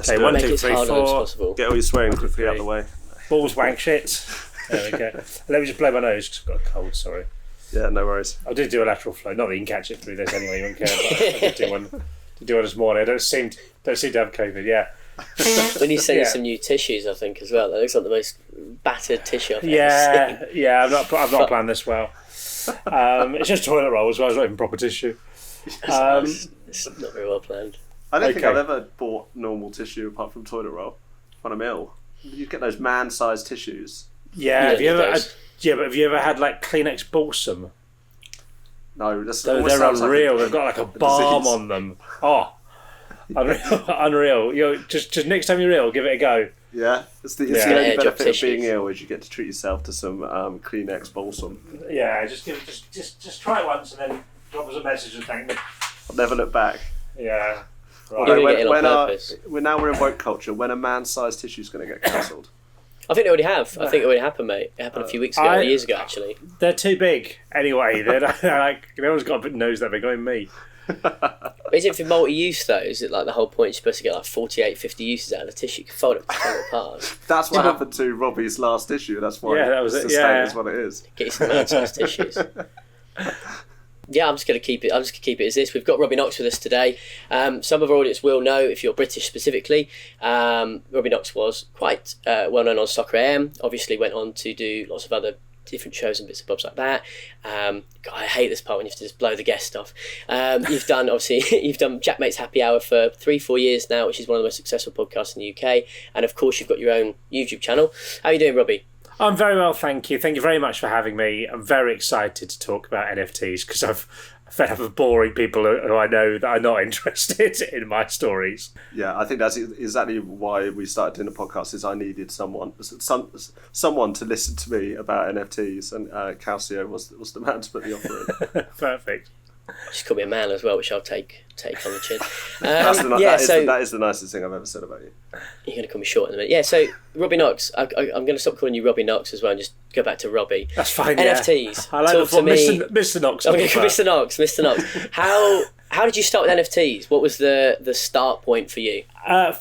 Okay, 1, 2, 3, 4. Get all your swearing quickly out of the way. Balls, wank, shit. There we go. Let me just blow my nose because I've got a cold, sorry. Yeah, no worries. I did do a lateral flow. Not that you can catch it through this anyway, you won't care. But I did do one this morning. I don't seem to have COVID, yeah. When you sent some new tissues, I think, as well. That looks like the most battered tissue I've ever seen. Yeah, I've not planned this well. It's just toilet roll as well, it's not even proper tissue. It's not very well planned. I don't think I've ever bought normal tissue apart from toilet roll. When I'm ill, you get those man-sized tissues. Yeah, have you ever had like Kleenex Balsam? No, they're unreal. They've got like a balm on them. Oh, unreal. Just next time you're ill, give it a go. Yeah, it's the only benefit of being ill is you get to treat yourself to some Kleenex Balsam. Yeah, just try it once and then drop us a message and thank me. I'll never look back. Yeah. Right. We're in woke culture. When a man-sized tissue is going to get cancelled? I think they already have. I think it already happened, mate. It happened a few weeks ago, years ago, actually. They're too big anyway. They're like, no one's got a nose that big, not even me. But is it for multi-use though? Is it like the whole point you're supposed to get like 48, 50 uses out of the tissue? You can fold it to 10 parts. That's what happened to Robbie's last issue. That's why that was it. Is what it is. Get you some man-sized tissues. Yeah, I'm just going to keep it as this. We've got Robbie Knox with us today. Some of our audience will know, if you're British specifically, Robbie Knox was quite well known on Soccer AM. Obviously went on to do lots of other different shows and bits and bobs like that. God, I hate this part when you have to just blow the guest off. You've done Jack Mate's Happy Hour for 3-4 years now, which is one of the most successful podcasts in the UK. And of course, you've got your own YouTube channel. How are you doing, Robbie? I'm very well, thank you. Thank you very much for having me. I'm very excited to talk about NFTs because I've fed up of boring people who I know that are not interested in my stories. Yeah, I think that's exactly why we started doing the podcast. Is I needed someone to listen to me about NFTs, and Calcio was the man to put the offer in. Perfect. Just call me a man as well, which I'll take on the chin. That is the nicest thing I've ever said about you. You're going to call me short in a minute. Yeah, so Robbie Knox, I'm going to stop calling you Robbie Knox as well and just go back to Robbie. That's fine. NFTs. Yeah. I like Mr. Knox. I'm going to call Mr. Knox. How did you start with NFTs? What was the start point for you?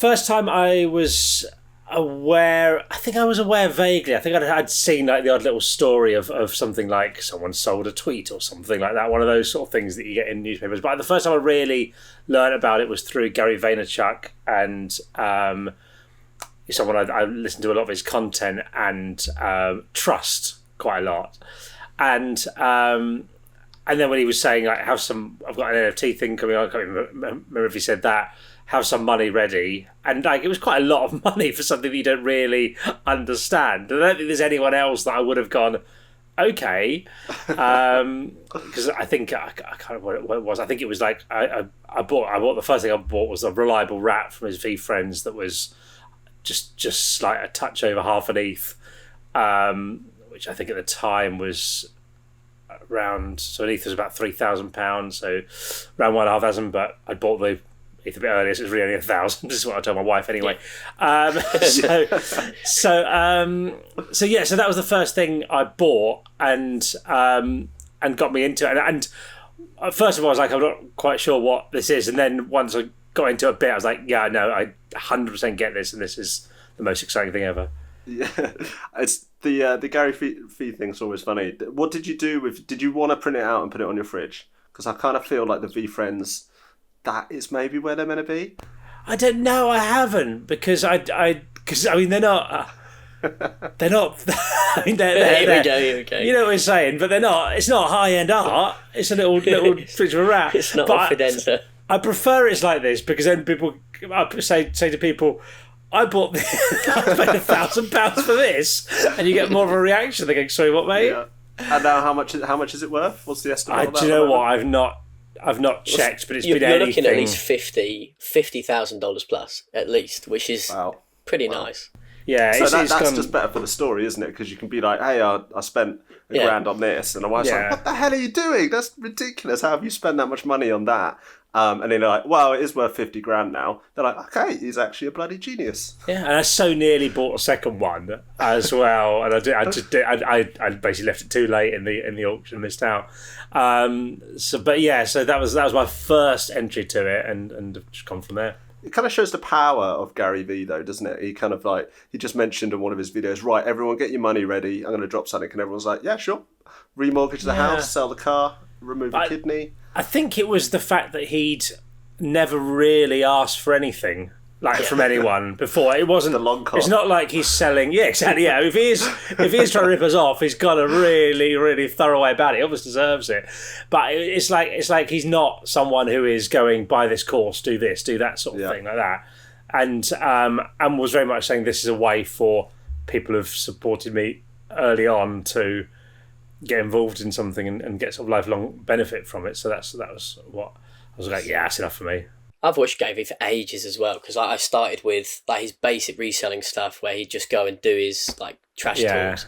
First time I was aware, I think I was aware vaguely. I think I'd seen like the odd little story of something like someone sold a tweet or something like that. One of those sort of things that you get in newspapers. But the first time I really learned about it was through Gary Vaynerchuk and someone I listened to a lot of his content and trust quite a lot. And then when he was saying like, I've got an NFT thing coming on, I can't remember if he said that. Have some money ready, and like it was quite a lot of money for something that you don't really understand. I don't think there's anyone else that I would have gone okay, because I think I can't remember what it was. I think it was like I bought the first thing I bought was a reliable wrap from his V Friends that was just like a touch over half an ETH, which I think at the time was around, so an ETH was about £3,000, so around £1,500. But I bought the ETH a bit earlier, so it's really only 1,000. This is what I told my wife anyway. So that was the first thing I bought and got me into it. And first of all, I was like, I'm not quite sure what this is. And then once I got into it a bit, I was like, yeah, no, I 100% get this, and this is the most exciting thing ever. Yeah, it's the Gary Vee thing's always funny. What did you do did you want to print it out and put it on your fridge? Because I kind of feel like the V Friends, that is maybe where they're meant to be. I don't know. I haven't, because I mean they're not. They're not. I mean, here we go. You know what we're saying, but they're not. It's not high end art. It's a little fridge of a wrap. It's not Fidenza. I prefer it's like this because then people say to people, I bought I paid £1,000 for this, and you get more of a reaction. They go, sorry, what, mate? Yeah. And now, how much is it worth? What's the estimate? Do you know what? I've not checked, but you're looking at least $50,000 plus at least, which is pretty nice. Yeah, so that's just better for the story, isn't it? Because you can be like, hey, I spent £1,000 on this, and the wife's like, what the hell are you doing? That's ridiculous. How have you spent that much money on that? And then they're like, well, it is worth $50,000 now. They're like, okay, he's actually a bloody genius. Yeah, and I so nearly bought a second one as well, and I basically left it too late in the auction, missed out. So that was my first entry to it, and just come from there. It kind of shows the power of Gary Vee, though, doesn't it? He kind of like, he just mentioned in one of his videos, right, everyone get your money ready. I'm going to drop something. And everyone's like, yeah, sure. Remortgage the house, sell the car, remove a kidney. I think it was the fact that he'd never really asked for anything. From anyone before. It wasn't the long con. It's not like he's selling. Yeah, exactly. Yeah, if he is trying to rip us off, he's got a really, really thorough way about it. He obviously deserves it. But it's like he's not someone who is going, buy this course, do this, do that sort of thing like that. And was very much saying this is a way for people who've supported me early on to get involved in something and get sort of lifelong benefit from it. So that was what I was like. Yeah, that's enough for me. I've watched Gary for ages as well, because I started with his basic reselling stuff where he'd just go and do his trash talks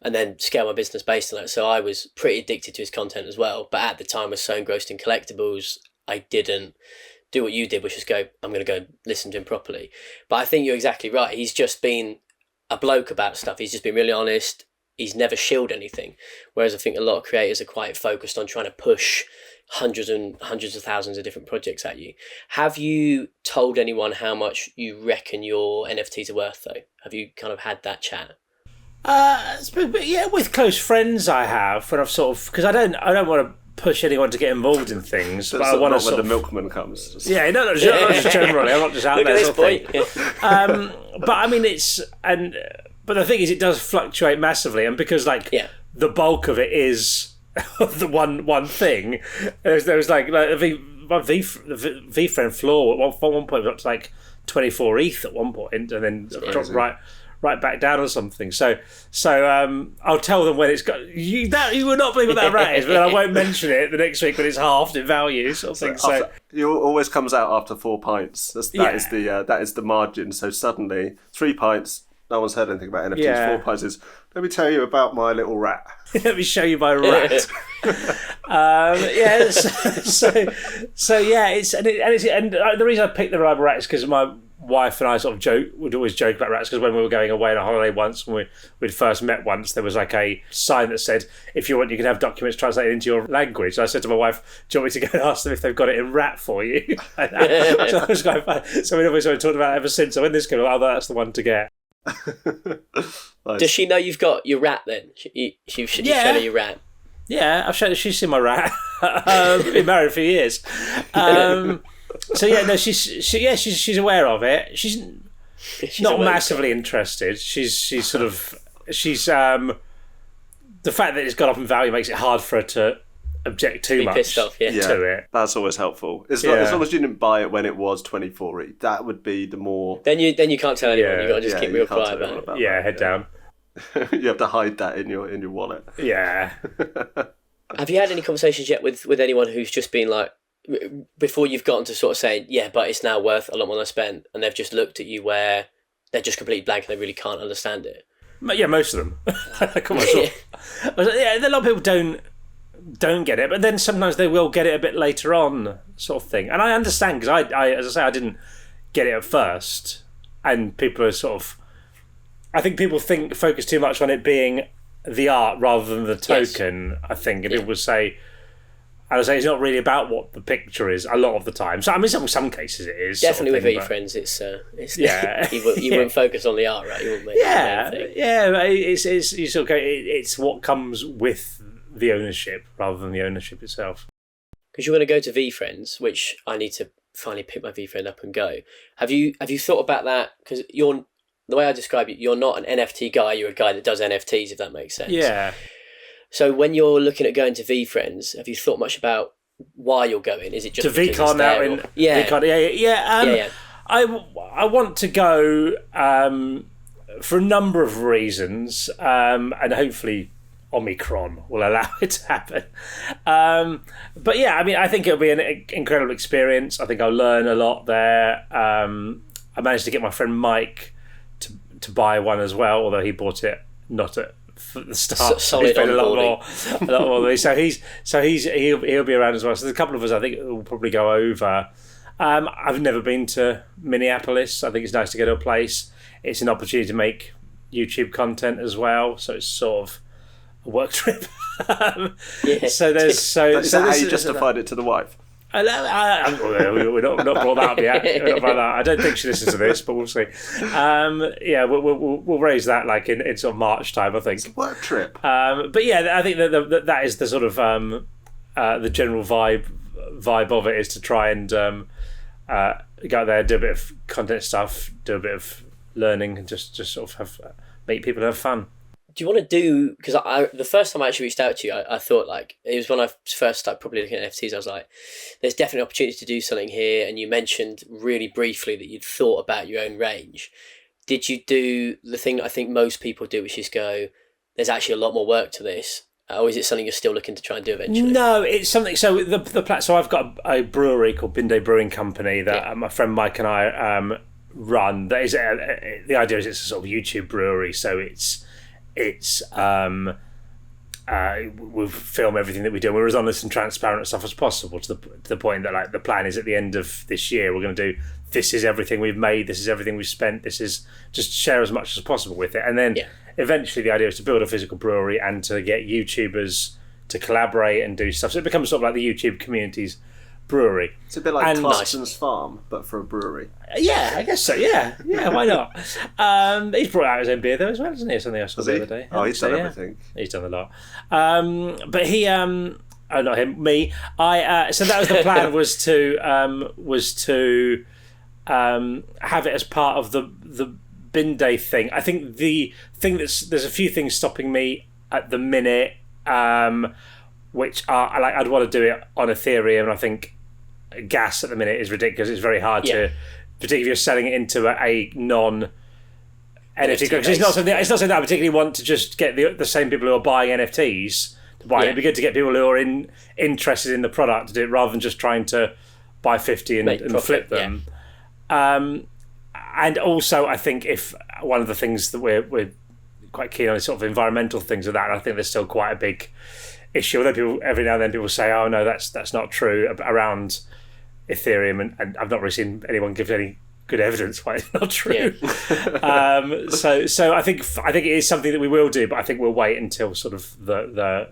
and then scale my business based on that. So I was pretty addicted to his content as well. But at the time I was so engrossed in collectibles, I didn't do what you did, which was go, I'm going to go listen to him properly. But I think you're exactly right. He's just been a bloke about stuff. He's just been really honest. He's never shilled anything. Whereas I think a lot of creators are quite focused on trying to push hundreds and hundreds of thousands of different projects at you. Have you told anyone how much you reckon your NFTs are worth, though? Have you kind of had that chat? Yeah, with close friends I have, when I've sort of, because I don't want to push anyone to get involved in things, but I want to when the milkman comes. Yeah, no, just generally, I'm not just out there. Sort of thing. Yeah. But I mean, but the thing is, it does fluctuate massively, and because the bulk of it is the one thing. There was like the V-friend floor at one point was up to 24 ETH at one point, and then dropped right back down or something. So I'll tell them when it's got you will not believe what that rat is, but then I won't mention it the next week when it's halved in value sort of thing. So it always comes out after 4 pints. That is the margin. So suddenly 3 pints. No one's heard anything about NFTs. Yeah. 4 pints is, let me tell you about my little rat. Let me show you my rat. So yeah, the reason I picked the rubber rat is because my wife and I would always joke about rats, because when we were going away on a holiday once, when we'd first met once, there was a sign that said, if you want, you can have documents translated into your language. So I said to my wife, do you want me to go and ask them if they've got it in rat for you? So it was quite fun. So we've always talked about it ever since. So when this came out, that's the one to get. Nice. Does she know you've got your rat then? You've shown her your rat? Yeah, I've shown her. She's seen my rat. Been married for years. So yeah, no, she's aware of it. She's not massively interested. She's the fact that it's gone up in value makes it hard for her to object too much pissed off, to it. That's always helpful. As long as you didn't buy it when it was 24 ETH, that would be the more. Then you can't tell anyone. You got to just keep real quiet about it. Head down. You have to hide that in your wallet. Yeah. Have you had any conversations yet with anyone who's just been like, before you've gotten to sort of saying, yeah, but it's now worth a lot more than I spent, and they've just looked at you where they're just completely blank and they really can't understand it? Yeah, most of them. Come on, sure. Yeah, a lot of people don't get it, but then sometimes they will get it a bit later on, sort of thing. And I understand, because I as I say, I didn't get it at first, and people are sort of, I think people focus too much on it being the art rather than the token. Yes. I think, and people would say, and I say it's not really about what the picture is a lot of the time. So I mean, some cases it is. Definitely with V-Friends, it's you wouldn't focus on the art, right? You wouldn't make it's what comes with the ownership rather than the ownership itself. Because you're going to go to V-Friends, which I need to finally pick my V-Friend up and go. Have you thought about that? Because the way I describe it, you're not an NFT guy. You're a guy that does NFTs, if that makes sense. Yeah. So when you're looking at going to V-Friends, have you thought much about why you're going? Is it just to VCon now? Yeah. I want to go for a number of reasons, and hopefully Omicron will allow it to happen. But yeah, I mean, I think it'll be an incredible experience. I think I'll learn a lot there. I managed to get my friend Mike to buy one as well, although he bought it not at the start. Solid he's paid onboarding. a lot more than me. So he'll be around as well. So there's a couple of us I think will probably go over. I've never been to Minneapolis. I think it's nice to go to a place. It's an opportunity to make YouTube content as well. So it's sort of a work trip. So there's Is that how you justified it to the wife? We're not brought that up yet. I don't think she listens to this, but we'll see. We'll raise that like in sort of March time, I think. It's a work trip. But yeah, I think that is the sort of the general vibe of it, is to try and go out there, do a bit of content stuff, do a bit of learning, and just sort of make people have fun. Do you want to do, because the first time I actually reached out to you, I thought like, it was when I first started probably looking at NFTs, I was like, there's definitely an opportunity to do something here. And you mentioned really briefly that you'd thought about your own range. Did you do the thing that I think most people do, which is go, there's actually a lot more work to this? Or is it something you're still looking to try and do eventually? No, it's something. So so I've got a brewery called Binde Brewing Company that my friend Mike and I run. That is the idea is it's a sort of YouTube brewery. So we film everything that we do. We're as honest and transparent and stuff as possible, to the point that like the plan is at the end of this year we're going to do, this is everything we've made, this is everything we've spent, this is just share as much as possible with it. And then eventually the idea is to build a physical brewery and to get YouTubers to collaborate and do stuff. So it becomes sort of like the YouTube community's brewery. It's a bit like Clarkson's Farm, but for a brewery. Yeah, I guess so. Yeah, why not? He's brought out his own beer though as well, hasn't he? Something I saw the other day. Oh, he's done everything. He's done a lot. But he, not him, me. So that was the plan, was to have it as part of the Binde thing. I think the thing there's a few things stopping me at the minute, which are like, I'd want to do it on Ethereum, and I think gas at the minute is ridiculous. It's very hard to, particularly if you're selling it into a non NFT, because it's not something that I particularly want to just get the same people who are buying NFTs to buy it. It'd be good to get people who are interested in the product to do it, rather than just trying to buy 50 and flip them. And also, I think if one of the things that we're quite keen on is sort of environmental things of that, and I think there's still quite a big issue. Although people, every now and then people say, "Oh no, that's not true," around Ethereum, and I've not really seen anyone give any good evidence why it's not true. So I think it is something that we will do, but I think we'll wait until sort of the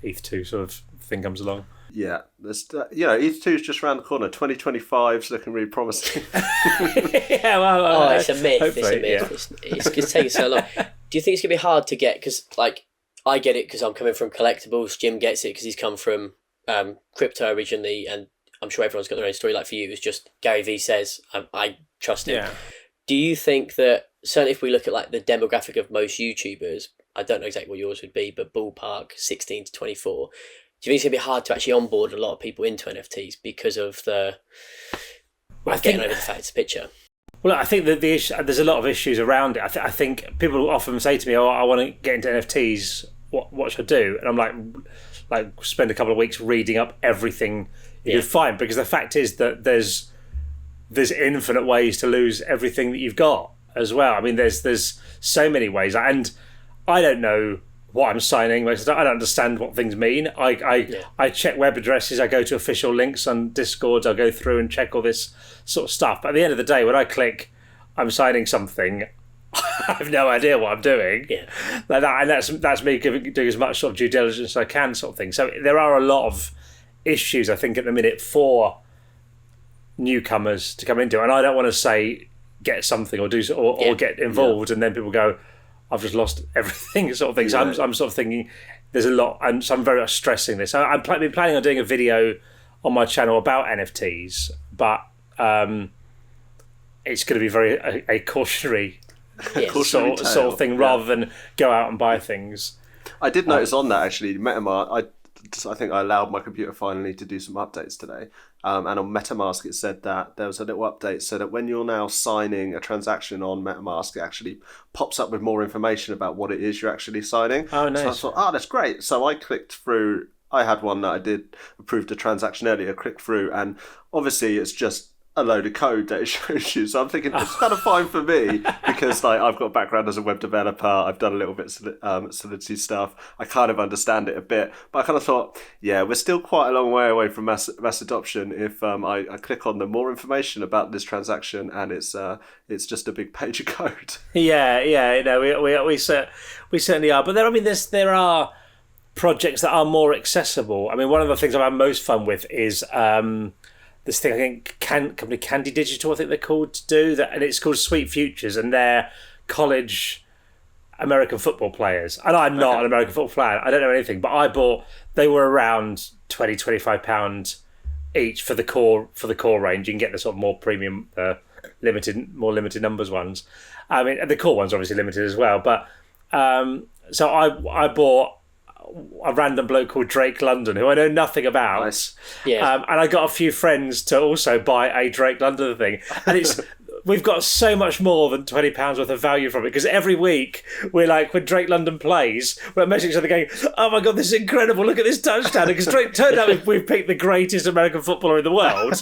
Ep12 sort of thing comes along. Yeah, there's Ep2 is just around the corner. 2025 is looking really promising. It's a myth. It's a myth. Yeah. It's taking so long. Do you think it's gonna be hard to get? Because like, I get it because I'm coming from collectibles. Jim gets it because he's come from crypto originally, and I'm sure everyone's got their own story. Like for you, it's just Gary Vee says, I trust him. Yeah. Do you think that, certainly if we look at like the demographic of most YouTubers, I don't know exactly what yours would be, but ballpark 16 to 24, do you think it's going to be hard to actually onboard a lot of people into NFTs because of getting over the fact it's a picture? Well, I think that there's a lot of issues around it. I think people often say to me, "Oh, I want to get into NFTs. What should I do?" And I'm like spend a couple of weeks reading up everything you could find, because the fact is that there's infinite ways to lose everything that you've got as well. I mean, there's so many ways, and I don't know what I'm signing. I don't understand what things mean. I check web addresses. I go to official links on Discord. I go through and check all this sort of stuff. But at the end of the day, when I click, I'm signing something, I have no idea what I'm doing. Yeah. Like that, and that's me doing as much sort of due diligence as I can, sort of thing. So there are a lot of issues, I think, at the minute for newcomers to come into, and I don't want to say get something or do or get involved, and then people go, I've just lost everything, sort of thing. So I'm sort of thinking there's a lot, and so I'm very much stressing this. I've been planning on doing a video on my channel about NFTs, but it's going to be very a cautionary sort of thing, rather than go out and buy things. I did notice on that, actually, MetaMask, I think I allowed my computer finally to do some updates today. And on MetaMask, it said that there was a little update so that when you're now signing a transaction on MetaMask, it actually pops up with more information about what it is you're actually signing. Oh, nice. So I thought, that's great. So I clicked through. I had one that I did approved a transaction earlier, clicked through, and obviously it's just a load of code that it shows you. So I'm thinking it's kind of fine for me, because like I've got a background as a web developer. I've done a little bit of Solidity stuff. I kind of understand it a bit, but I kind of thought, we're still quite a long way away from mass adoption if I click on the more information about this transaction and it's just a big page of code. We certainly are. But there are projects that are more accessible. I mean, one of the things I've had most fun with is this thing, I think, company Candy Digital, I think they're called, to do that, and it's called Sweet Futures, and they're college American football players. And I'm not an American football player. I don't know anything, but they were around £20-25 each for the core range. You can get the sort of more premium, more limited numbers ones. I mean, the core ones are obviously limited as well. But so I bought a random bloke called Drake London, who I know nothing about. Nice. Yeah. And I got a few friends to also buy a Drake London thing. And we've got so much more than £20 worth of value from it, because every week we're like, when Drake London plays, we're messaging each other going, oh my God, this is incredible, look at this touchdown. Because Drake turned out we've picked the greatest American footballer in the world.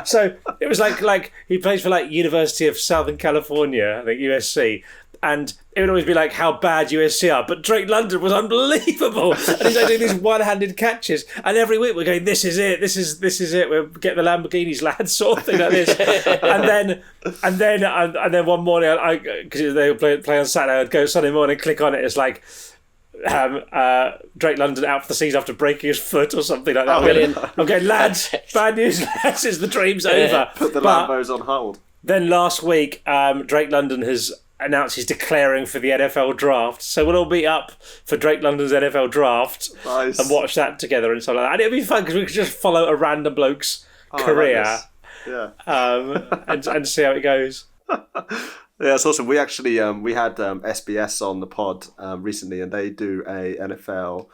So it was like he plays for like University of Southern California, I think USC. And it would always be like how bad USC are, but Drake London was unbelievable, and he's like doing these one-handed catches. And every week we're going, "This is it, this is it. We'll get the Lamborghinis, lads," sort of thing like this. and then one morning, because they would play on Saturday, I'd go Sunday morning, click on it. It's like Drake London out for the season after breaking his foot or something like that. I'm going, lads, bad news, lads, is the dream's over. Put the Lambos on hold. Then last week, Drake London has announced he's declaring for the NFL draft. So we'll all meet up for Drake London's NFL draft and watch that together and stuff like that. And it'll be fun because we could just follow a random bloke's career and see how it goes. Yeah, it's awesome. We actually we had SBS on the pod recently, and they do a NFL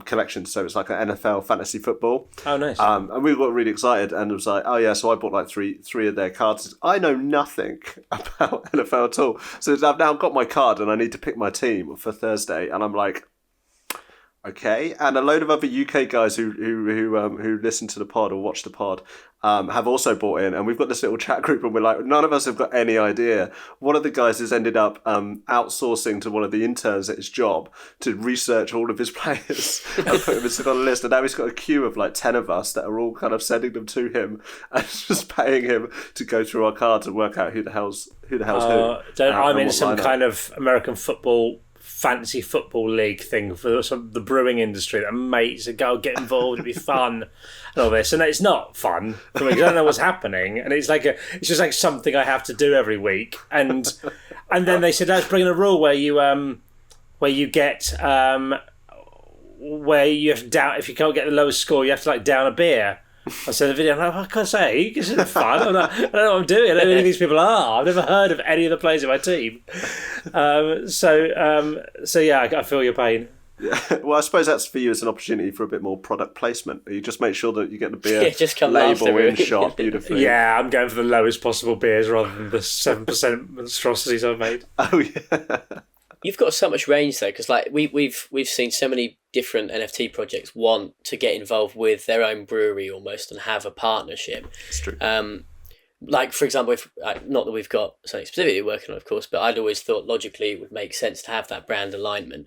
collection, so it's like an NFL fantasy football. Oh, nice. And we got really excited, and it was like, oh yeah, so I bought like three of their cards. I know nothing about NFL at all, so I've now got my card, and I need to pick my team for Thursday, and I'm like, okay. And a load of other UK guys who listen to the pod or watch the pod have also bought in, and we've got this little chat group, and we're like, none of us have got any idea. One of the guys has ended up outsourcing to one of the interns at his job to research all of his players and put him on a list, and now he's got a queue of like 10 of us that are all kind of sending them to him and just paying him to go through our cards and work out who the hell's who. I'm in some kind of American football fantasy football league thing for the brewing industry that mates that go get involved, it'd be fun and all this, and it's not fun for me because I don't know what's happening, and it's just like something I have to do every week, and then they said let's bring in a rule where you get where you have to down, if you can't get the lowest score you have to like down a beer. I said the video, I'm like, I can't say, this isn't fun. I don't know what I'm doing. I don't know who these people are. I've never heard of any of the players in my team. So yeah, I feel your pain. Yeah. Well, I suppose that's for you as an opportunity for a bit more product placement. You just make sure that you get the beer just come label in shot beautifully. Yeah, I'm going for the lowest possible beers rather than the 7% monstrosities I've made. Oh yeah. You've got so much range though, because like we've seen so many different NFT projects want to get involved with their own brewery almost and have a partnership. It's true. Like for example, if not that we've got something specifically working on, of course, but I'd always thought logically it would make sense to have that brand alignment.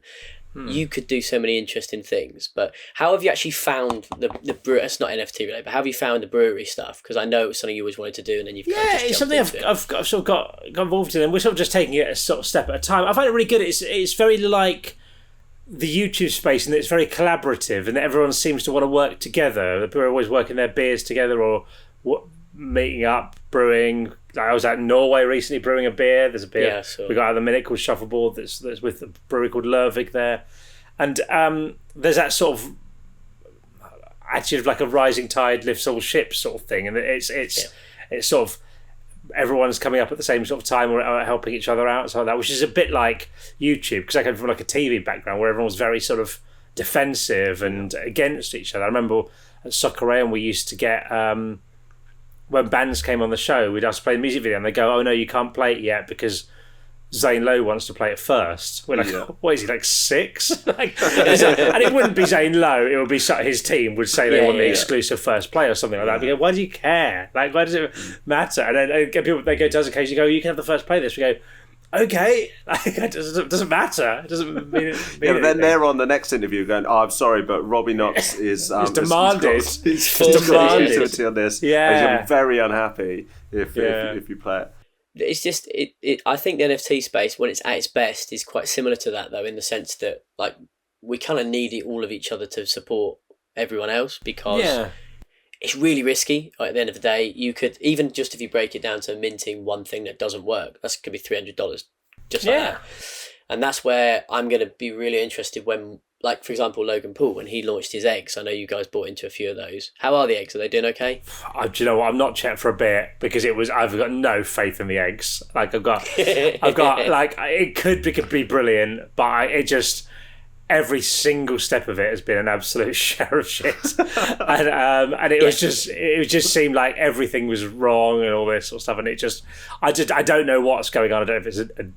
You could do so many interesting things, but how have you actually found the brewery? It's not NFT related, but how have you found the brewery stuff? Because I know it was something you always wanted to do, and then you've it's something I've sort of got involved in, and we're sort of just taking it a sort of step at a time. I find it really good. It's very like the YouTube space, and it's very collaborative, and everyone seems to want to work together. People are always working their beers together or meeting up, brewing. I was out in Norway recently brewing a beer. There's a beer we got out of the minute called Shuffleboard that's with a brewery called Lervig there. And there's that sort of attitude of like a rising tide lifts all ships sort of thing. And it's sort of everyone's coming up at the same sort of time or helping each other out, so like that, which is a bit like YouTube, because I come from like a TV background where everyone was very sort of defensive and against each other. I remember at Soccer we used to get... when bands came on the show, we'd ask to play the music video, and they go, "Oh no, you can't play it yet because Zane Lowe wants to play it first." We're like, "What is he, like 6?" and it wouldn't be Zane Lowe; it would be his team would say they want the exclusive first play or something like that. We go, "Why do you care? Like, why does it matter?" And then people they go to us occasionally, go, "You can have the first play this." We go, "Okay, it doesn't matter. It doesn't mean but then they're on the next interview going, "Oh, I'm sorry, but Robbie Knox is demanded. He's demanded on this. Yeah, he's very unhappy if you play it." It's just I think the NFT space when it's at its best is quite similar to that though, in the sense that like we kind of need all of each other to support everyone else, because it's really risky. At the end of the day, you could, even just if you break it down to minting one thing that doesn't work, that's could be $300 just like that. And that's where I'm going to be really interested when, like, for example, Logan Paul, when he launched his eggs. I know you guys bought into a few of those. How are the eggs? Are they doing okay? Do you know what? I've not checked for a bit because I've got no faith in the eggs. Like I've got like it could be brilliant, but every single step of it has been an absolute shower of shit. And it was just seemed like everything was wrong and all this sort of stuff. And I don't know what's going on. I don't know if it's an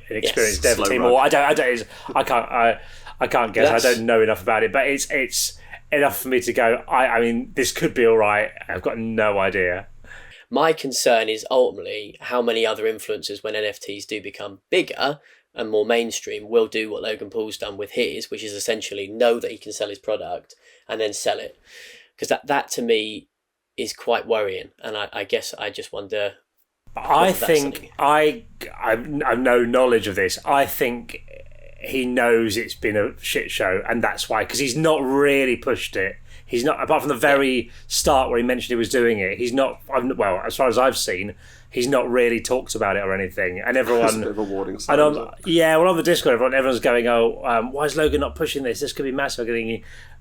experienced dev team or I can't guess. I don't know enough about it, but it's enough for me to go, I mean, this could be all right. I've got no idea. My concern is ultimately how many other influencers, when NFTs do become bigger and more mainstream, will do what Logan Paul's done with his, which is essentially know that he can sell his product and then sell it. Because that to me is quite worrying. And I guess I just wonder... I think I've no knowledge of this. I think he knows it's been a shit show, and that's why, because he's not really pushed it. He's not, apart from the very start where he mentioned he was doing it, he's not, well, as far as I've seen, he's not really talked about it or anything. And everyone... It's a bit of a warning sign. On the Discord, everyone's going, why is Logan not pushing this? This could be massive.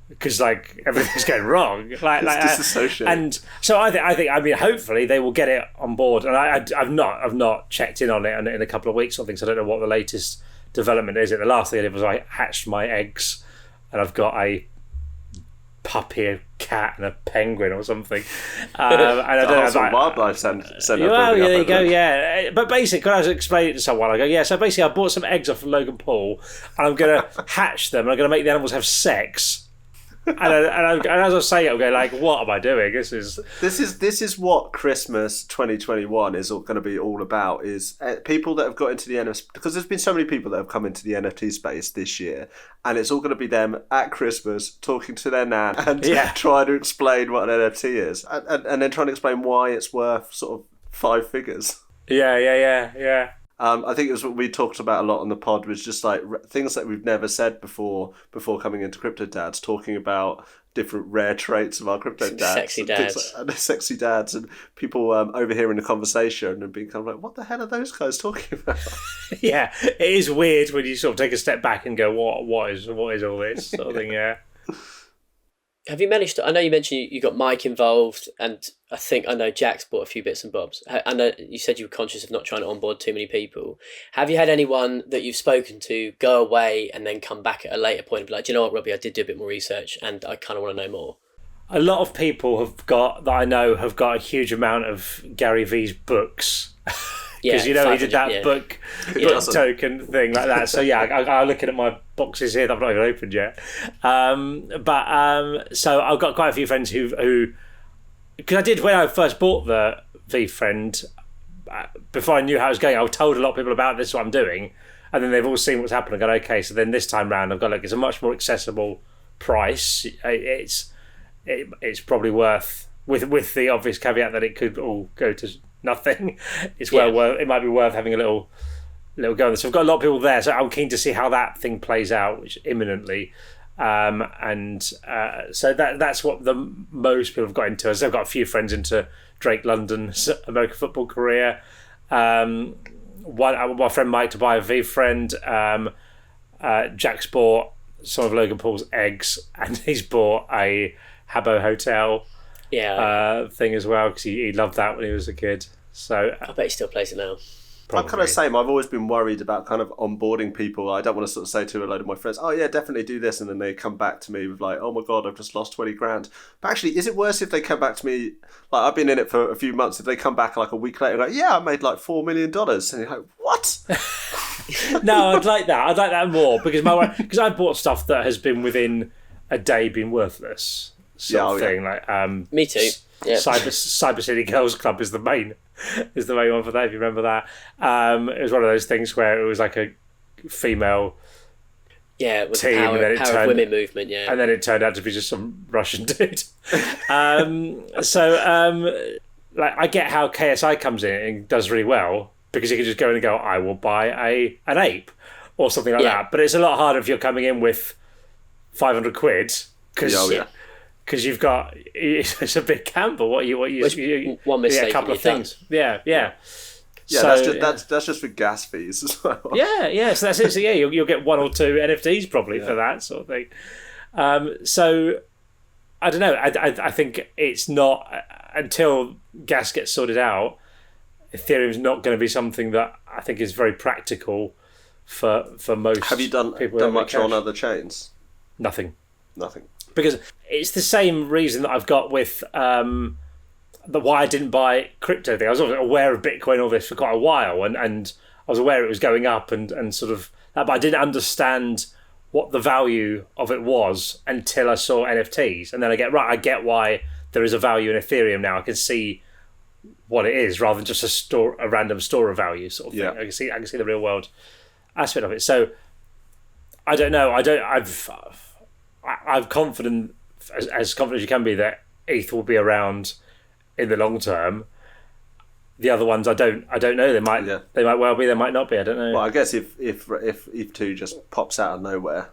Because like everything's going wrong, like disassociate. And so I think I mean hopefully they will get it on board. And I've not checked in on it in a couple of weeks or things. So I don't know what the latest development is. The last thing I did was I hatched my eggs, and I've got a puppy, a cat, and a penguin or something. And I don't know. Some wildlife centre. Well, yeah, there you go. Yeah, but basically, when I was explaining it to someone, I go, yeah. So basically, I bought some eggs off of Logan Paul, and I'm going to hatch them, and I'm going to make the animals have sex. And as I was saying it, I'm going like, what am I doing? This is what Christmas 2021 is going to be all about. Is people that have got into the NFT, because there's been so many people that have come into the NFT space this year, and it's all going to be them at Christmas talking to their nan and trying to explain what an NFT is, and then trying to explain why it's worth sort of 5 figures. Yeah. I think it was what we talked about a lot on the pod, was just like things that we've never said before coming into Crypto Dads, talking about different rare traits of our crypto dads. Sexy dads, and people overhearing the conversation and being kind of like, what the hell are those guys talking about? Yeah, it is weird when you sort of take a step back and go, what is all this sort of thing, yeah. Have you managed to... I know you mentioned you got Mike involved, and I know Jack's bought a few bits and bobs. I know you said you were conscious of not trying to onboard too many people. Have you had anyone that you've spoken to go away and then come back at a later point and be like, do you know what, Robbie, I did do a bit more research and I kind of want to know more? A lot of people have got a huge amount of Gary V's books. Because he did that book token thing like that. So yeah, I'm looking at my boxes here that I've not even opened yet. So I've got quite a few friends who because I did when I first bought the V Friend, before I knew how it was going, I told a lot of people about this, what I'm doing, and then they've all seen what's happened and gone, okay, so then this time round I've got, look, it's a much more accessible price. It's probably worth, with the obvious caveat that it could all go to nothing. It's it might be worth having a little go on this. So I've got a lot of people there, so I'm keen to see how that thing plays out, which imminently. So that's what the most people have got into. I've got a few friends into Drake London's American football career. My friend Mike to buy a V Friend. Jack's bought some of Logan Paul's eggs, and he's bought a Habbo Hotel thing as well, because he loved that when he was a kid. So I bet he still plays it now. Probably. I'm kind of the same. I've always been worried about kind of onboarding people. I don't want to sort of say to a load of my friends, oh yeah, definitely do this, and then they come back to me with like, oh my god, I've just lost 20 grand. But actually, is it worse if they come back to me, like I've been in it for a few months, if they come back like a week later, like, yeah, I made like $4 million, and you're like, what? No, I'd like that. I'd like that more, because I bought stuff that has been within a day being worthless. Sort of thing. Like me too. Yeah. Cyber City Girls Club is the main one for that, if you remember that. It was one of those things where it was like a female it was team, power, and then it power turned, of women movement, yeah. And then it turned out to be just some Russian dude. Like I get how KSI comes in and does really well, because he can just go in and go, I will buy an ape. or something like that. But it's a lot harder if you're coming in with 500 quid because you've got, it's a big gamble. One mistake, a couple of things. Yeah. Yeah, so, that's just for gas fees as well. Yeah. So that's it. So you'll get 1 or 2 NFTs probably for that sort of thing. So I don't know. I think it's not until gas gets sorted out. Ethereum's not going to be something that I think is very practical for most. Have you done much on other chains? Nothing. Because it's the same reason that I've got with the why I didn't buy crypto thing. I was aware of Bitcoin and all this for quite a while, and I was aware it was going up and sort of that, but I didn't understand what the value of it was until I saw NFTs, and then I get why there is a value in Ethereum now. I can see what it is rather than just a random store of value sort of thing. I can see the real world aspect of it. So I don't know. I'm confident, as confident as you can be, that ETH will be around in the long term. The other ones, I don't know. They might well be. They might not be. I don't know. Well, I guess if Ep2 just pops out of nowhere,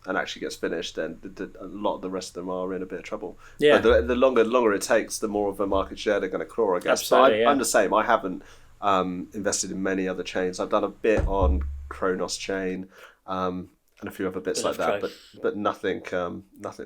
and actually gets finished, then a lot of the rest of them are in a bit of trouble. Yeah. But the longer it takes, the more of a market share they're going to claw, I guess. Absolutely, I'm the same. I haven't invested in many other chains. I've done a bit on Kronos chain, and a few other bits like that, but nothing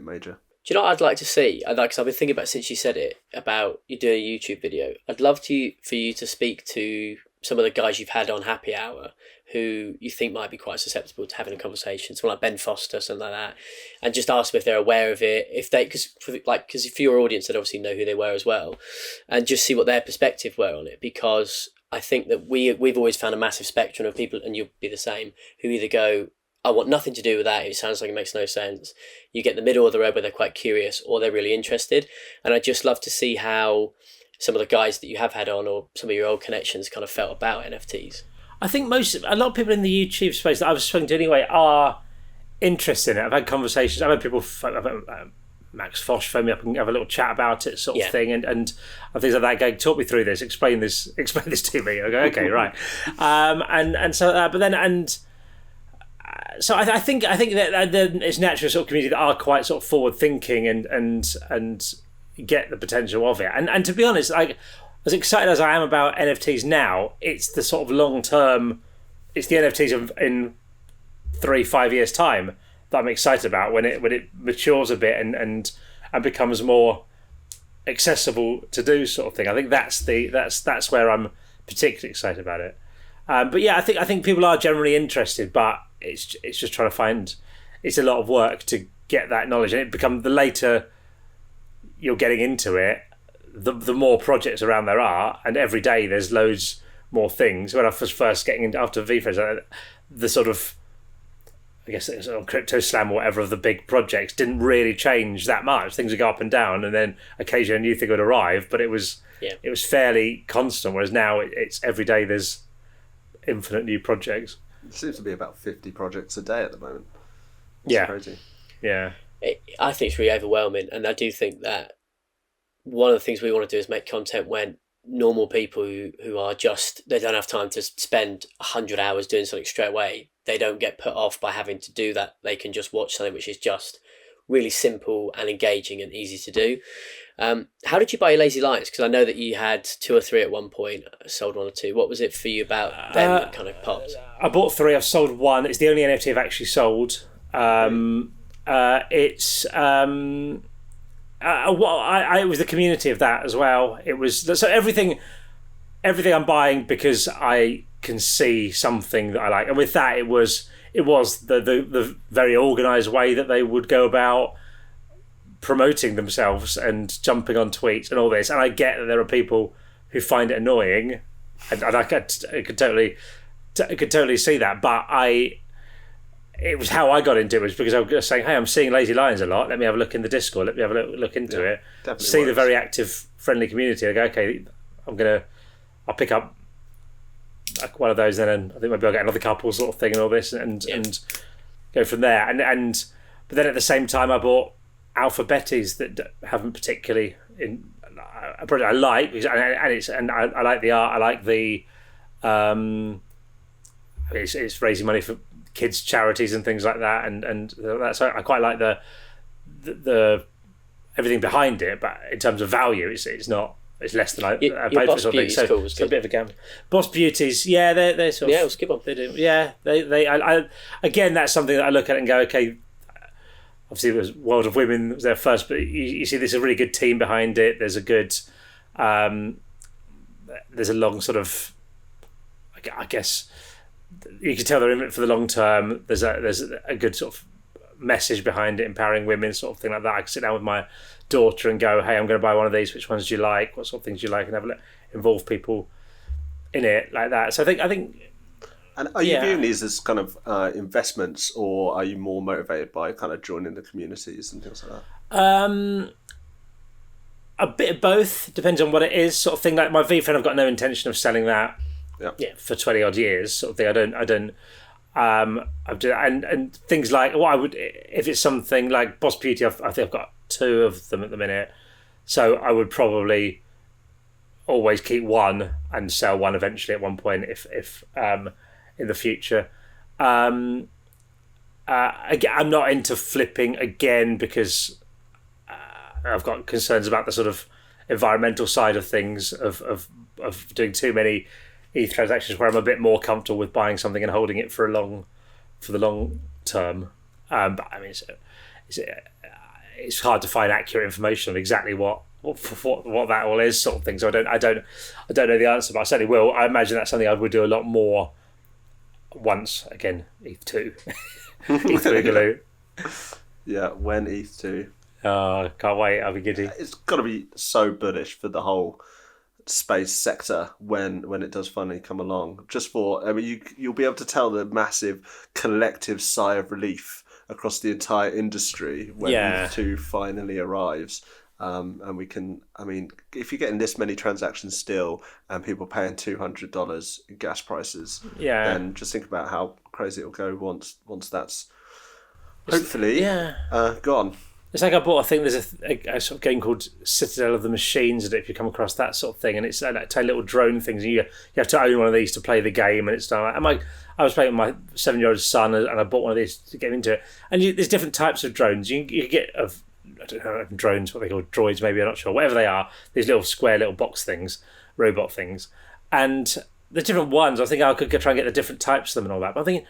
major. Do you know what I'd like to see? Because I've been thinking about, since you said it, about you doing a YouTube video. I'd love for you to speak to some of the guys you've had on Happy Hour who you think might be quite susceptible to having a conversation, someone like Ben Foster, something like that, and just ask them if they're aware of it, because for your audience, they'd obviously know who they were as well, and just see what their perspective were on it, because I think that we've always found a massive spectrum of people, and you'll be the same, who either go, I want nothing to do with that, it sounds like it makes no sense. You get the middle of the road where they're quite curious or they're really interested. And I'd just love to see how some of the guys that you have had on, or some of your old connections, kind of felt about NFTs. I think a lot of people in the YouTube space that I've spoken to anyway are interested in it. I've had conversations. I've had people, Max Fosh phone me up and have a little chat about it, sort of thing, and things like that. Go, talk me through this, explain this to me. I go, okay, right, and so but then so I think that it's natural sort of community that are quite sort of forward thinking and get the potential of it. And to be honest, as excited as I am about NFTs now, it's the sort of long term. It's the NFTs in 3-5 years time that I'm excited about, when it matures a bit and becomes more accessible to do, sort of thing. I think that's where I'm particularly excited about it. But yeah, I think people are generally interested, but it's just trying to find. It's a lot of work to get that knowledge, and the later you're getting into it, the more projects around there are, and every day there's loads more things. When I was first getting into after VFresh, the sort of, I guess it was on Crypto Slam or whatever, of the big projects didn't really change that much. Things would go up and down, and then occasionally a new thing would arrive, but it was fairly constant. Whereas now it's every day there's infinite new projects. It seems to be about 50 projects a day at the moment. It's crazy. Yeah. I think it's really overwhelming, and I do think that one of the things we want to do is make content when normal people who are just, they don't have time to spend 100 hours doing something straight away, they don't get put off by having to do that. They can just watch something which is just really simple and engaging and easy to do. How did you buy your Lazy Lions? Because I know that you had 2 or 3 at one point, sold 1 or 2. What was it for you about them that kind of popped? I bought 3, I've sold 1. It's the only NFT I've actually sold. It was the community of that as well. It was so everything I'm buying because I can see something that I like, and with that it was the very organised way that they would go about promoting themselves and jumping on tweets and all this. And I get that there are people who find it annoying, and I could totally see that, but it was how I got into it, was because I was saying, hey, I'm seeing Lazy Lions a lot, let me have a look in the Discord, let me have a look into it, see the very active, friendly community. I go, okay, I'll pick up like one of those, and I think maybe I'll get another couple, sort of thing, and all this, and go from there. But then at the same time I bought Alpha Betties that haven't particularly a project I like, and I like the art, I like the it's raising money for kids charities and things like that, and that's, I quite like the everything behind it, but in terms of value, it's not. It's less than I paid for sort of thing. So cool, it's a bit of a gamble. Boss Beauties, yeah, they're sort of, yeah, it was a good one. They do, yeah. I again, that's something that I look at and go, okay. Obviously, it was World of Women was there first, but you see, there's a really good team behind it. There's a good, there's a long sort of, I guess, you can tell they're in it for the long term. There's a good sort of message behind it, empowering women, sort of thing like that. I can sit down with my daughter and go, hey, I'm going to buy one of these. Which ones do you like? What sort of things do you like? And have a look, involve people in it like that. So I think. And are you viewing these as kind of investments, or are you more motivated by kind of joining the communities and things like that? A bit of both. Depends on what it is, sort of thing. Like my V-Friend, I've got no intention of selling that. Yeah, for 20 odd years, sort of thing. I don't. I've done, and things like what I would, if it's something like Boss Beauty. I think I've got 2 of them at the minute, so I would probably always keep one and sell one eventually at one point if in the future. Again, I'm not into flipping again because I've got concerns about the sort of environmental side of things of doing too many ETH transactions, where I'm a bit more comfortable with buying something and holding it for the long term. But I mean, it's hard to find accurate information on exactly what that all is, sort of thing. So I don't know the answer, but I certainly will. I imagine that's something I would do a lot more once again. ETH2, ETH3 Galoo. Yeah, when ETH2. Oh, can't wait. I'll be giddy. It's got to be so bullish for the whole space sector when it does finally come along. Just for, I mean, you'll be able to tell the massive collective sigh of relief across the entire industry when ETH2 finally arrives. And we can, I mean, if you're getting this many transactions still and people paying $200 in gas prices, then just think about how crazy it'll go once that's hopefully gone. It's like I bought, I think there's a sort of game called Citadel of the Machines, I don't know if you come across that sort of thing, and it's like tiny little drone things, and you have to own one of these to play the game, and it's done. And I was playing with my 7-year-old son, and I bought one of these to get into it. And there's different types of drones. You get I don't know, drones, what they call droids, maybe, I'm not sure. Whatever they are, these little square little box things, robot things, and the different ones. I think I could try and get the different types of them and all that. But I think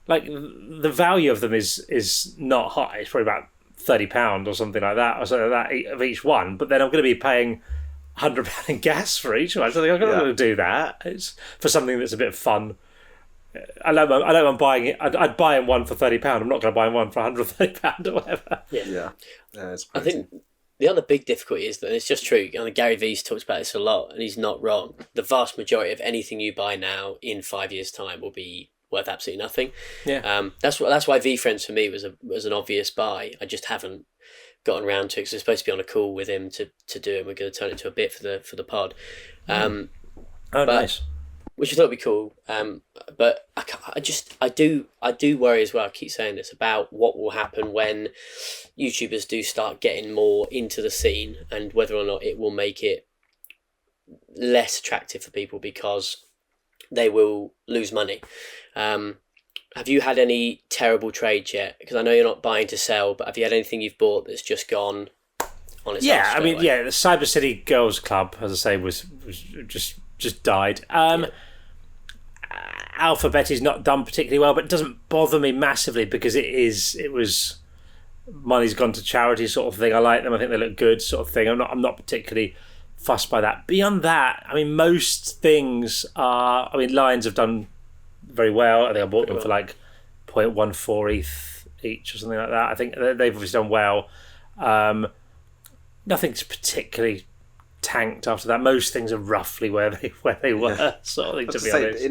like the value of them is not high. It's probably about £30 or something like that, of each one. But then I'm going to be paying £100 in gas for each one. So I think I'm not going to do that. It's for something that's a bit of fun. I know I'm buying it. I'd buy him one for £30. I'm not going to buy him one for £130 or whatever. Yeah, it's crazy. I think the other big difficulty is that it's just true. Gary Vee's talks about this a lot, and he's not wrong. The vast majority of anything you buy now in 5 years' time will be worth absolutely nothing. Yeah. That's why V-Friends for me was an obvious buy. I just haven't gotten around to it because I'm supposed to be on a call with him to do it. We're going to turn it into a bit for the pod. Nice. Which I thought would be cool. But I do worry as well. I keep saying this about what will happen when YouTubers do start getting more into the scene, and whether or not it will make it less attractive for people because they will lose money. Have you had any terrible trades yet? Because I know you're not buying to sell, but have you had anything you've bought that's just gone on its own? Yeah, I mean, the Cyber City Girls Club, as I say, was just died. Alphabet is not done particularly well, but it doesn't bother me massively because it was money's gone to charity sort of thing. I like them. I think they look good sort of thing. I'm not particularly fussed by that. Beyond that, I mean, most things are. I mean, Lions have done very well. I think I bought them for like 0.14 ETH each or something like that. I think they've obviously done well. Nothing's particularly tanked after that. Most things are roughly where they were, sort of thing, to be honest.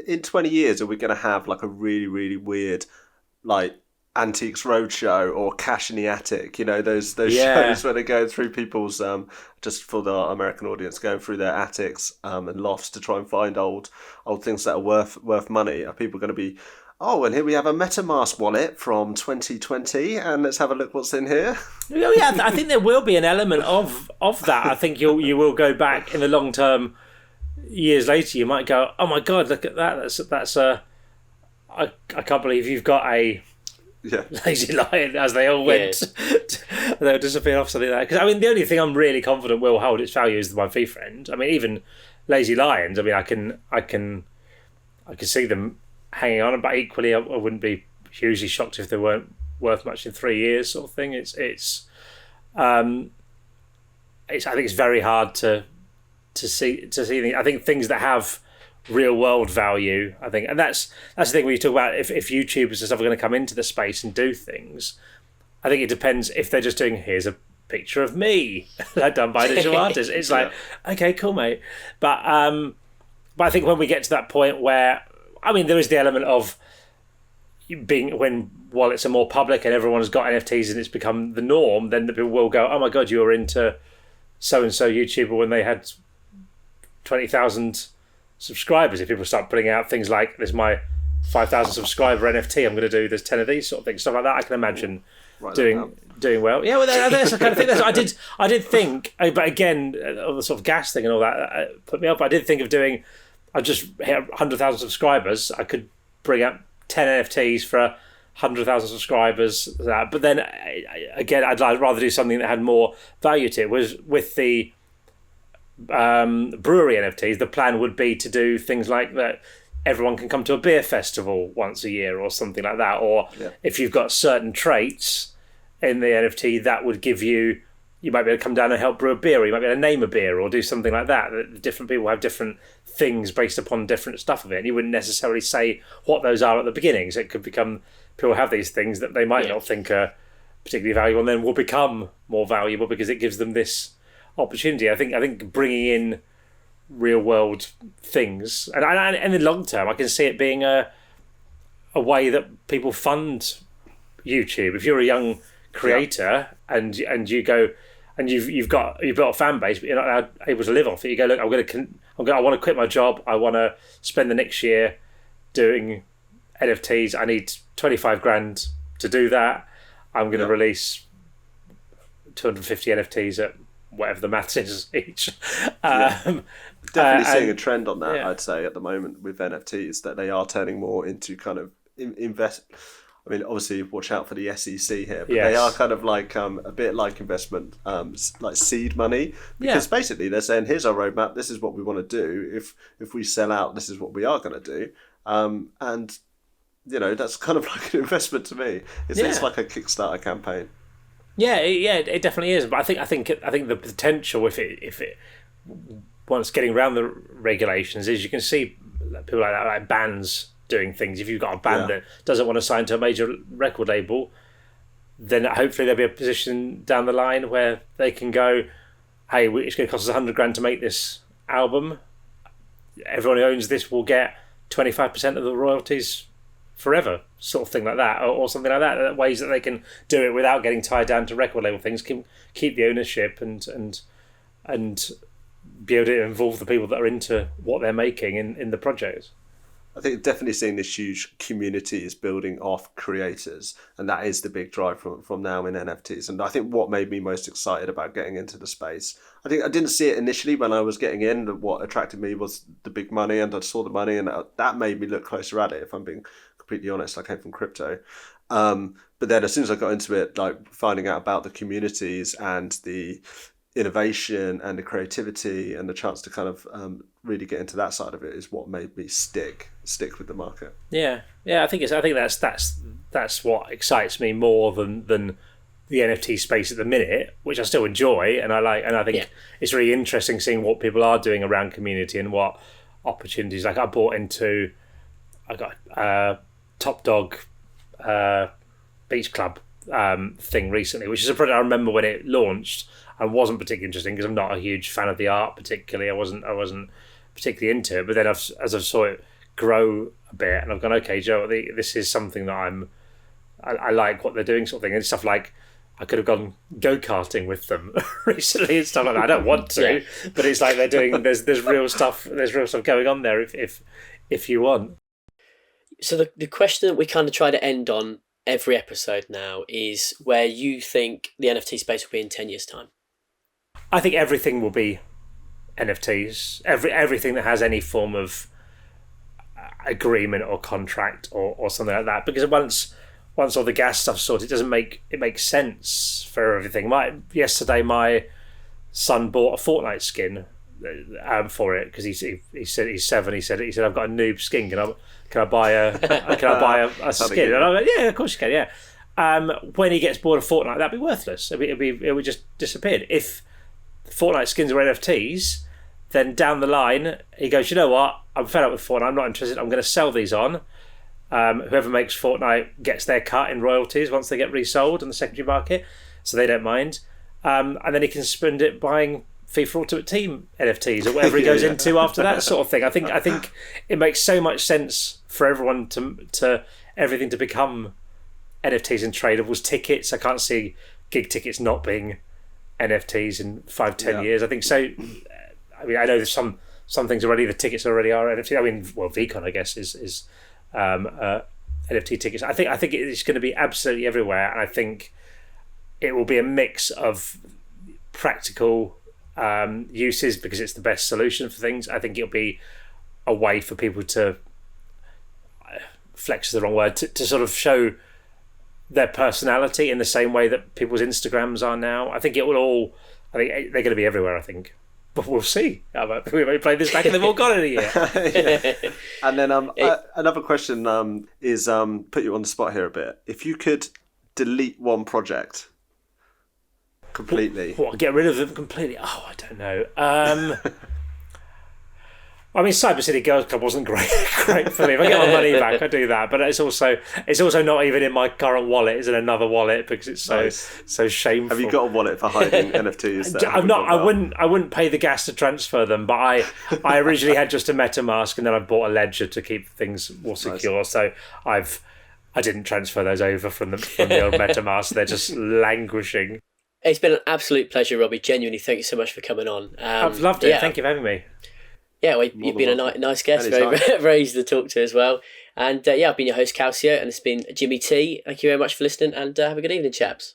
In 20 years, are we going to have like a really, really weird like Antiques Roadshow or Cash in the Attic? You know, those shows where they go through people's just for the American audience, going through their attics and lofts to try and find old things that are worth money. Are people going to be, oh, and here we have a MetaMask wallet from 2020, and let's have a look what's in here? Oh, yeah, I think there will be an element of that. I think you will go back in the long term, years later. You might go, oh my god, look at that. That's I can't believe you've got a lazy lion, as they all went. They'll disappear off something like that. Because I mean, the only thing I'm really confident will hold its value is the My Fee Friend. I mean, even lazy lions. I mean, I can see them hanging on, but equally, I wouldn't be hugely shocked if they weren't worth much in 3 years, sort of thing. I think it's very hard to see. I think things that have real world value, I think, and that's the thing when you talk about if YouTubers and stuff are going to come into the space and do things. I think it depends if they're just doing, here's a picture of me done by a digital artist. It's like, okay, cool, mate. But I think when we get to that point where, I mean, there is the element of being, when wallets are more public and everyone's got NFTs and it's become the norm, then the people will go, oh my god, you were into so and so YouTuber when they had 20,000 subscribers. If people start putting out things like, there's my 5,000 subscriber NFT, I'm going to do, there's 10 of these sort of things, stuff like that, I can imagine doing well. Yeah, well, that's the kind of thing. I did think, but again, all the sort of gas thing and all that put me up. I did think of doing, I just hit 100,000 subscribers, I could bring up 10 NFTs for 100,000 subscribers. But then again, I'd rather do something that had more value to it. Was with the brewery NFTs, the plan would be to do things like that. Everyone can come to a beer festival once a year or something like that. Or if you've got certain traits in the NFT, that would give you might be able to come down and help brew a beer, or you might be able to name a beer or do something like that. Different people have different things based upon different stuff of it. And you wouldn't necessarily say what those are at the beginning. So it could become, people have these things that they might not think are particularly valuable and then will become more valuable because it gives them this opportunity. I think bringing in real world things, and in the long term, I can see it being a way that people fund YouTube. If you're a young creator and you go and you've built a fan base, but you're not able to live off it, you go, look, I want to quit my job. I want to spend the next year doing NFTs. I need 25 grand to do that. I'm going to release 250 NFTs at whatever the maths is each. Definitely seeing a trend on that, I'd say, at the moment with NFTs, that they are turning more into kind of invest. I mean, obviously, watch out for the SEC here, but they are kind of like a bit like investment, like seed money, because basically they're saying, here's our roadmap, this is what we want to do. If we sell out, this is what we are going to do. And, you know, that's kind of like an investment to me. It's like a Kickstarter campaign. Yeah, it definitely is. But I think the potential, if it once getting around the regulations, is you can see people like that, like bands doing things. If you've got a band that doesn't want to sign to a major record label, then hopefully there'll be a position down the line where they can go, hey, it's going to cost us 100 grand to make this album. Everyone who owns this will get 25% of the royalties forever, sort of thing like that, or something like that. Ways that they can do it without getting tied down to record label things, can keep the ownership and be able to involve the people that are into what they're making in the projects. I think definitely seeing this huge community is building off creators, and that is the big drive from now in NFTs. And I think what made me most excited about getting into the space, I think I didn't see it initially when I was getting in. What attracted me was the big money, and I saw the money, and that made me look closer at it, if I'm being completely honest. I came from crypto. But then as soon as I got into it, like finding out about the communities and the innovation and the creativity and the chance to kind of really get into that side of it is what made me stick with the market. Yeah, I think that's what excites me more than the NFT space at the minute, which I still enjoy and I like, and I think it's really interesting seeing what people are doing around community and what opportunities. Like I got Top Dog Beach Club thing recently, which is a project I remember when it launched and wasn't particularly interesting because I'm not a huge fan of the art particularly. I wasn't particularly into it, but then as I saw it grow a bit and I've gone, okay, Joe, this is something that I like what they're doing, sort of thing. And stuff like I could have gone go-karting with them recently and stuff like that. I don't want to, but it's like they're doing, there's real stuff going on there if you want. So the question that we kind of try to end on every episode now is where you think the NFT space will be in 10 years' time. I think everything will be NFTs. Everything that has any form of agreement or contract or something like that, because once all the gas stuff's sorted, it makes sense for everything. Yesterday my son bought a Fortnite skin for it, because he said he's 7. He said I've got a noob skin. Can I buy a skin? And I'm like, yeah, of course you can. Yeah. When he gets bored of Fortnite, that'd be worthless. It would just disappear. If Fortnite skins were NFTs, then down the line he goes, you know what? I'm fed up with Fortnite. I'm not interested. I'm going to sell these on. Whoever makes Fortnite gets their cut in royalties once they get resold in the secondary market, so they don't mind. And then he can spend it buying FIFA Ultimate Team NFTs or whatever he goes into after that sort of thing. I think it makes so much sense for everyone to everything to become NFTs and tradables. Tickets, I can't see gig tickets not being NFTs in 5-10 years. I think so. I mean, I know there's some things already. The tickets already are NFT. I mean, well, VCon, I guess, is NFT tickets. I think it's going to be absolutely everywhere, and I think it will be a mix of practical uses because it's the best solution for things. I think it'll be a way for people to flex is the wrong word, to sort of show their personality in the same way that people's Instagrams are now. I think they're going to be everywhere, I think. But we'll see. We may play this back and they've all gone in a year. Yeah. And then another question is put you on the spot here a bit. If you could delete one project completely. What, get rid of them completely? Oh, I don't know. I mean, Cyber City Girls Club wasn't great for me. If I get my money back, I do that. But it's also not even in my current wallet. It's in another wallet because it's so shameful. Have you got a wallet for hiding NFTs? I wouldn't pay the gas to transfer them. But I originally had just a MetaMask, and then I bought a ledger to keep things more secure. Nice. So I didn't transfer those over from the old MetaMask. They're just languishing. It's been an absolute pleasure, Robbie. Genuinely, thank you so much for coming on. I've loved it. Yeah. Thank you for having me. Yeah, well, you've been a nice guest, very easy to talk to as well. And I've been your host, Calcio, and it's been Jimmy T. Thank you very much for listening, and have a good evening, chaps.